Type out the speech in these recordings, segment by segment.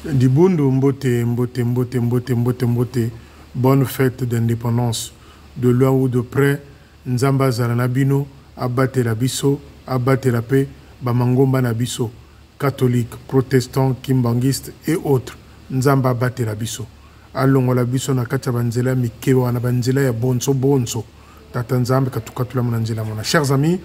Dibundo mbote, mbote, mbote, mbote, mbote, mbote. Bonne fête d'indépendance. De loin ou de près, Nzamba Zaranabino, Abate la biso, Abate la paix, Bamangomba Nabiso. Catholiques, protestants, kimbangistes et autres. Nzamba Abate la biso. Allons la biso na kacha banzela, mikewa na banzela ya bonso bonso. Tata Nzambe katukatula mnanzela mona. Chers amis,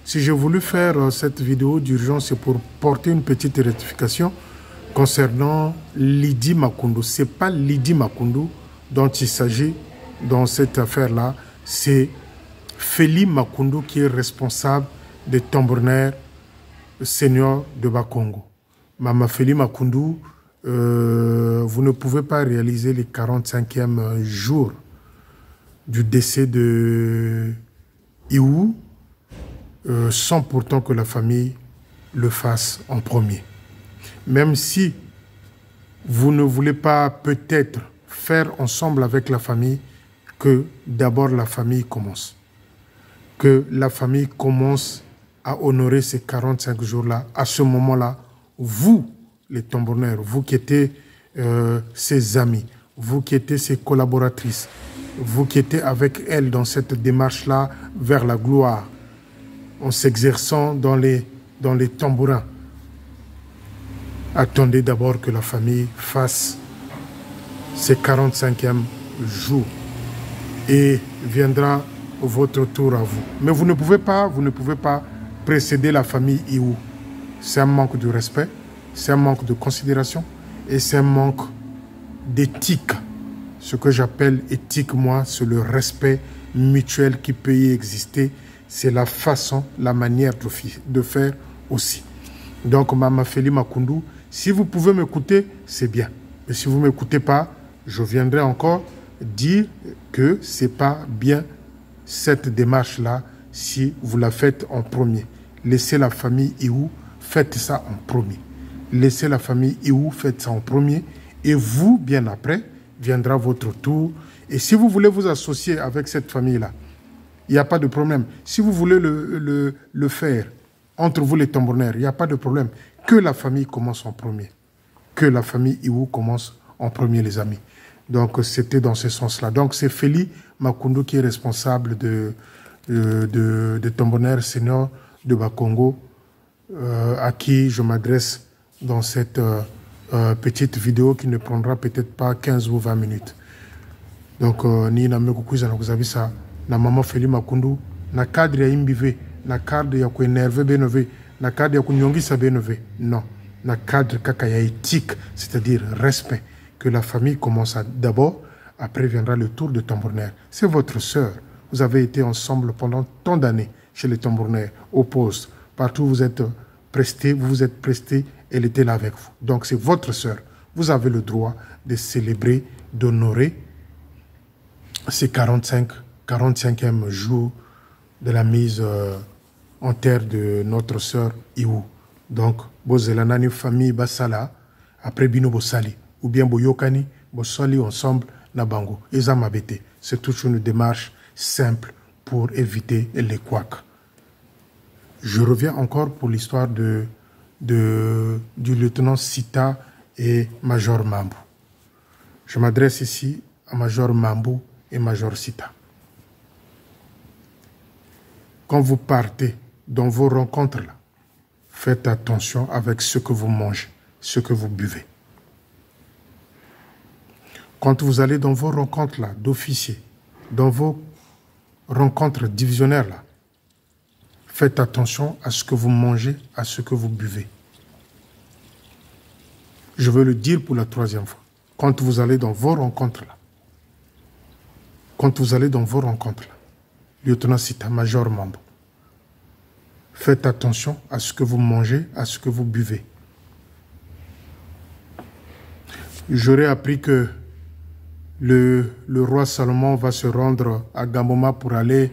si j'ai voulu faire cette vidéo d'urgence, c'est pour porter une petite rectification concernant Lydie Makoundou. Ce n'est pas Lydie Makoundou dont il s'agit dans cette affaire-là, c'est Feli Makoundou qui est responsable des tambourinaires seniors de Bakongo. Mama Feli Makoundou, vous ne pouvez pas réaliser les 45e jours du décès de Iou sans pourtant que la famille le fasse en premier. Même si vous ne voulez pas peut-être faire ensemble avec la famille, que d'abord la famille commence. Que la famille commence à honorer ces 45 jours-là. À ce moment-là, vous, les tambourinaires, vous qui étiez ses amis, vous qui étiez ses collaboratrices, vous qui étiez avec elle dans cette démarche-là vers la gloire, en s'exerçant dans les tambourins, attendez d'abord que la famille fasse ses 45e jours et viendra votre tour à vous. Mais vous ne pouvez pas précéder la famille Iou. C'est un manque de respect, c'est un manque de considération et c'est un manque d'éthique. Ce que j'appelle éthique, moi, c'est le respect mutuel qui peut y exister. C'est la façon, la manière de faire aussi. Donc, Mama Feli Makoundou, si vous pouvez m'écouter, c'est bien. Mais si vous ne m'écoutez pas, je viendrai encore dire que ce n'est pas bien cette démarche-là si vous la faites en premier. Laissez la famille Iou, faites ça en premier. Laissez la famille Iou, faites ça en premier. Et vous, bien après, viendra votre tour. Et si vous voulez vous associer avec cette famille-là, il n'y a pas de problème. Si vous voulez le faire entre vous les tambourinaires, il n'y a pas de problème. Que la famille commence en premier. Que la famille Iou commence en premier, les amis. Donc, c'était dans ce sens-là. Donc, c'est Feli Makoundou qui est responsable de tambourinaires seniors de Bakongo, à qui je m'adresse dans cette petite vidéo qui ne prendra peut-être pas 15 ou 20 minutes. Donc, ni na mekukuza na kuzabisa na maman Feli Makoundou, na cadre ya imbive, na cadre ya kuénerve benove, na cadre ya kunyongisa benove. Non, na cadre kaka ya éthique, c'est-à-dire respect. Que la famille commence d'abord, après viendra le tour de tambourinaire. C'est votre sœur. Vous avez été ensemble pendant tant d'années chez les tambourinaires, au poste. Partout où vous êtes presté, vous vous êtes presté, elle était là avec vous. Donc c'est votre sœur. Vous avez le droit de célébrer, d'honorer ces 45e jour de la mise en terre de notre sœur Iou. Donc, Bozelanani famille Basala, après Bino Bosali, ou bien Boyokani, Bosali ensemble, Nabango. Ezamabete. C'est toute une démarche simple pour éviter les couacs. Je reviens encore pour l'histoire du lieutenant Sita et Major Mambou. Je m'adresse ici à Major Mambou et Major Sita. Quand vous partez dans vos rencontres-là, faites attention avec ce que vous mangez, ce que vous buvez. Quand vous allez dans vos rencontres-là d'officiers, dans vos rencontres divisionnaires-là, faites attention à ce que vous mangez, à ce que vous buvez. Je veux le dire pour la 3e fois. Quand vous allez dans vos rencontres-là, lieutenant Sita, Major Mambou, faites attention à ce que vous mangez, à ce que vous buvez. J'aurais appris que le roi Salomon va se rendre à Gamboma pour aller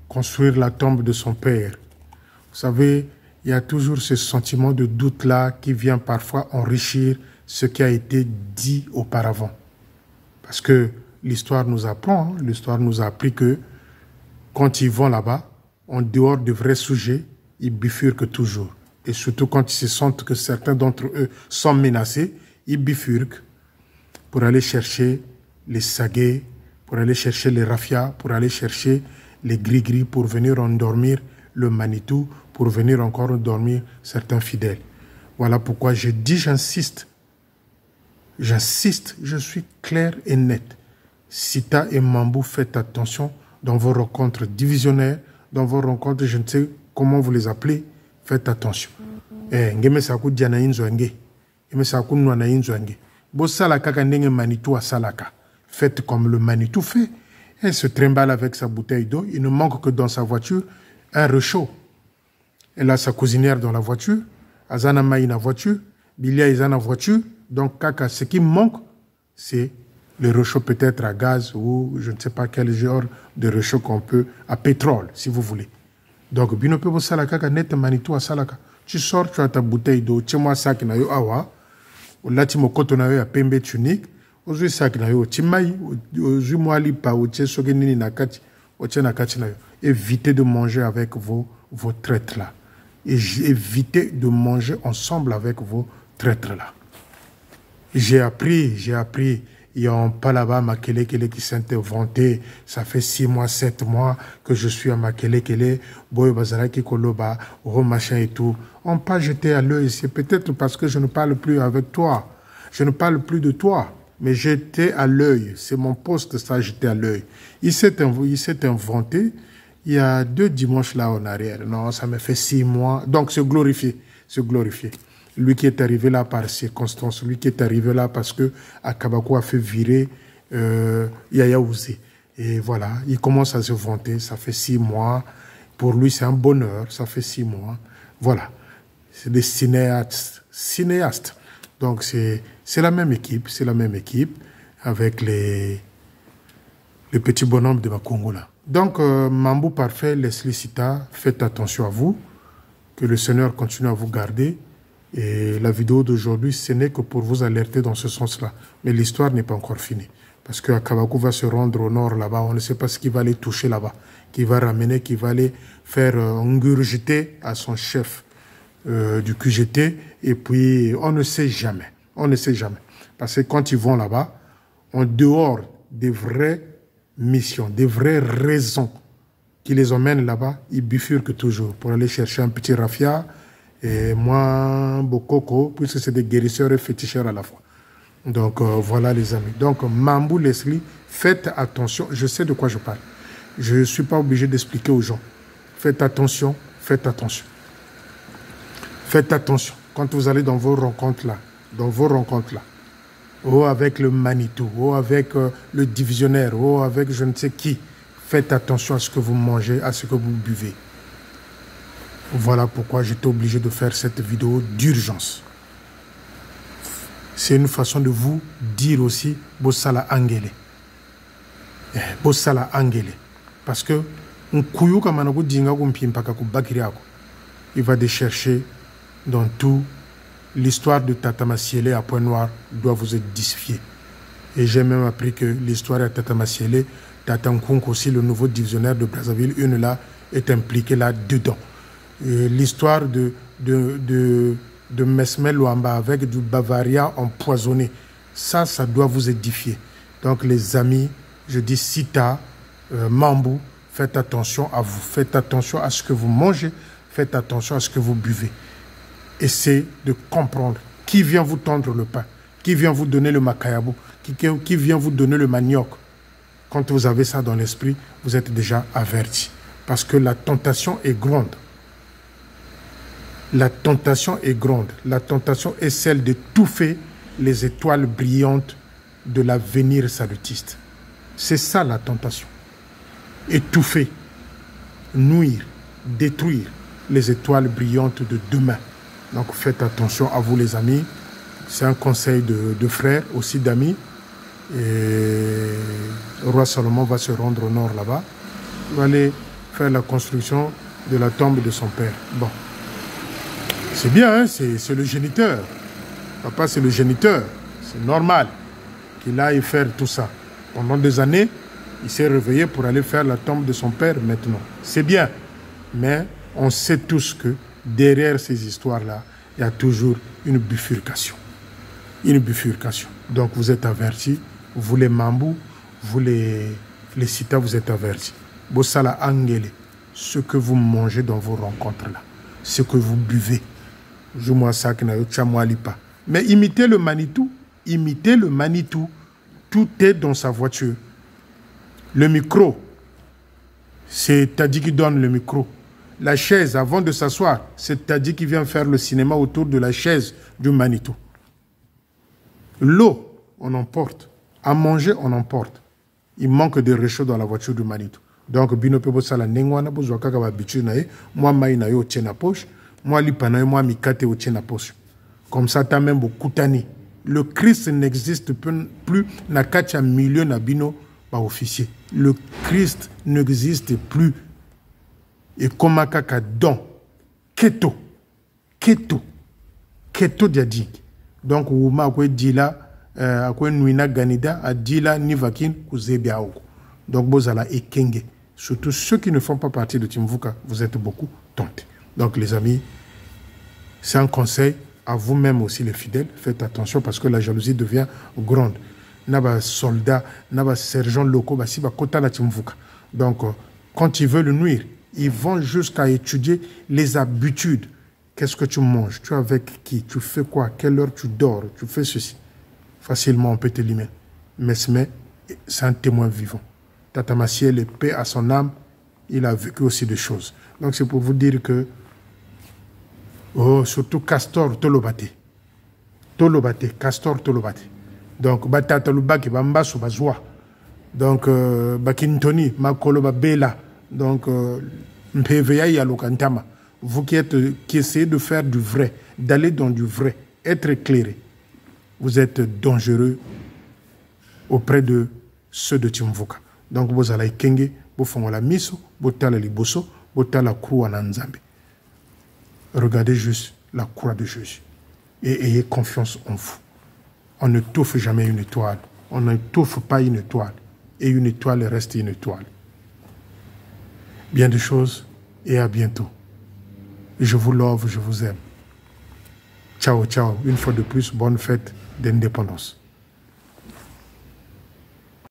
construire la tombe de son père. Vous savez, il y a toujours ce sentiment de doute-là qui vient parfois enrichir ce qui a été dit auparavant. Parce que l'histoire nous apprend, l'histoire nous a appris que quand ils vont là-bas, en dehors de vrais sujets, ils bifurquent toujours. Et surtout quand ils se sentent que certains d'entre eux sont menacés, ils bifurquent pour aller chercher les saguets, pour aller chercher les rafias, pour aller chercher les gris-gris, pour venir endormir le Manitou, pour venir encore endormir certains fidèles. Voilà pourquoi je dis, j'insiste, je suis clair et net. Sita et Mambou, faites attention dans vos rencontres divisionnaires, dans vos rencontres, je ne sais comment vous les appelez, faites attention. Ngeme saku diana inzwange, ngeme saku nwana inzwange. Bo salaka kandenge Manitou a salaka. Faites comme le Manitou fait. Elle se trimballe avec sa bouteille d'eau. Il ne manque que dans sa voiture un réchaud. Elle a sa cuisinière dans la voiture. Azana Maï na voiture. Bilia est dans la voiture. Donc, kaka, ce qui manque, c'est le réchaud peut-être à gaz ou je ne sais pas quel genre de réchaud qu'on peut, à pétrole, si vous voulez. Donc, binope bo salaka ka net Manitou a salaka. Tu sors, tu as ta bouteille d'eau. Tu as sac na yo awa. Là, tu me coton na yo à pembe tunique. Aujourd'hui, sac na yo. Tu m'aï. Aujourd'hui, moi, li pa ou tu sogenini na kati. O tu na kati na yo. Évitez de manger avec vos traîtres là. Et évitez de manger ensemble avec vos traîtres là. J'ai appris, il y a un palaba Makelekele qui s'est inventé. Ça fait 6 mois, 7 mois que je suis à Makelekele, Boy Bazaraki Koloba, machin et tout. On pas jeté à l'œil. C'est peut-être parce que je ne parle plus avec toi. Je ne parle plus de toi. Mais j'étais à l'œil. C'est mon poste, ça, j'étais à l'œil. Il s'est inventé. Il y a 2 dimanches là en arrière. Non, ça me fait 6 mois. Donc, c'est glorifié. C'est glorifié. Lui qui est arrivé là par circonstance, lui qui est arrivé là parce que Akabakou a fait virer Yaya Ouzé. Et voilà, il commence à se vanter. Ça fait 6 mois. Pour lui, c'est un bonheur. Ça fait 6 mois. Voilà. C'est des cinéastes. Donc, c'est la même équipe. C'est la même équipe avec les petits bonhommes de Bakongo là. Donc, Mambou Parfait, Leslie Sita, faites attention à vous. Que le Seigneur continue à vous garder. Et la vidéo d'aujourd'hui, ce n'est que pour vous alerter dans ce sens-là. Mais l'histoire n'est pas encore finie. Parce que Akabakou va se rendre au nord là-bas. On ne sait pas ce qu'il va aller toucher là-bas. Qu'il va ramener, qu'il va aller faire ingurgiter à son chef du QGT. Et puis, on ne sait jamais. On ne sait jamais. Parce que quand ils vont là-bas, en dehors des vraies missions, des vraies raisons qui les emmènent là-bas, ils bifurquent toujours pour aller chercher un petit raffia. Et moi, Bokoko, puisque c'est des guérisseurs et féticheurs à la fois. Donc, voilà les amis. Donc, Mambou, Leslie, faites attention. Je sais de quoi je parle. Je ne suis pas obligé d'expliquer aux gens. Faites attention, faites attention. Faites attention. Quand vous allez dans vos rencontres-là, ou avec le Manitou, ou avec le divisionnaire, ou avec je ne sais qui, faites attention à ce que vous mangez, à ce que vous buvez. Voilà pourquoi j'étais obligé de faire cette vidéo d'urgence. C'est une façon de vous dire aussi Bossala Angele. Bossala Angele. Parce que il va déchercher dans tout. L'histoire de Tata Massiele à Point Noir doit vous être dissifiée. Et j'ai même appris que l'histoire de Tata Massiele, Tata Nkunku aussi, le nouveau divisionnaire de Brazzaville, une là, est impliquée là-dedans. L'histoire de Mesmel Luamba avec du Bavaria empoisonné, ça doit vous édifier. Donc les amis, je dis Sita, Mambou, faites attention à vous, faites attention à ce que vous mangez, faites attention à ce que vous buvez. Essayez de comprendre qui vient vous tendre le pain, qui vient vous donner le makayabo, qui vient vous donner le manioc. Quand vous avez ça dans l'esprit, vous êtes déjà averti. Parce que la tentation est grande. La tentation est grande. La tentation est celle d'étouffer les étoiles brillantes de l'avenir salutiste. C'est ça la tentation. Étouffer, nuire, détruire les étoiles brillantes de demain. Donc faites attention à vous les amis. C'est un conseil de frères, aussi d'amis. Et le roi Salomon va se rendre au nord là-bas. Il va aller faire la construction de la tombe de son père. Bon. C'est bien, hein? C'est le géniteur. Papa, c'est le géniteur. C'est normal qu'il aille faire tout ça. Pendant des années, il s'est réveillé pour aller faire la tombe de son père maintenant. C'est bien. Mais on sait tous que derrière ces histoires-là, il y a toujours une bifurcation. une bifurcation. Donc vous êtes avertis, vous les Mambou, vous les Sita, vous êtes avertis. Bossala Angele, ce que vous mangez dans vos rencontres-là, ce que vous buvez. Je moi ça que pas. Mais imitez le Manitou, tout est dans sa voiture. Le micro, c'est Tadi qui donne le micro. La chaise, avant de s'asseoir, c'est Tadi qui vient faire le cinéma autour de la chaise du Manitou. L'eau, on emporte. À manger, on emporte. Il manque de réchaud dans la voiture du Manitou. Donc, bino pebo sala nengwana bozo kaka ba bitu na ye, moi mai na yo tient na poche, moi lipa na yo, moi mikate o tient na poche. Comme ça, t'as même beaucoup tani. Le Christ n'existe plus na kacha milieu na bino ba officier. Le Christ n'existe plus. Et comme kaka don keto diadi. Donc ouma ko dila ko nuina ganida a dila nivakin kuzebia oko. Donc bozala ekenge. Surtout ceux qui ne font pas partie de Timvuka, vous êtes beaucoup tentés. Donc les amis, c'est un conseil à vous-même aussi les fidèles. Faites attention parce que la jalousie devient grande. Naba soldats, naba sergents locaux, si ba kota la Timvuka. Donc quand ils veulent nuire, ils vont jusqu'à étudier les habitudes. Qu'est-ce que tu manges? Tu es avec qui? Tu fais quoi? Quelle heure tu dors? Tu fais ceci. Facilement on peut t'éliminer. Mais c'est un témoin vivant. Tata Massiel, le paix à son âme, il a vécu aussi des choses. Donc c'est pour vous dire que, surtout Castor Tolobate, Castor Tolobate. Donc, Batata Lubaki, Bambasu, Bazwa. Donc, Bakintoni, Makolo Babela. Donc, Mpeveya Yalokantama. Vous qui essayez de faire du vrai, d'aller dans du vrai, être éclairé, vous êtes dangereux auprès de ceux de Timvuka. Donc, vous allez kenge, vous faites la miso, vous allez liboso, vous allez la croix en Nzambe. Regardez juste la croix de Jésus et ayez confiance en vous. On ne touffe jamais une étoile. On ne touffe pas une étoile. Et une étoile reste une étoile. Bien des choses et à bientôt. Je vous love, je vous aime. Ciao, ciao. Une fois de plus, bonne fête d'indépendance.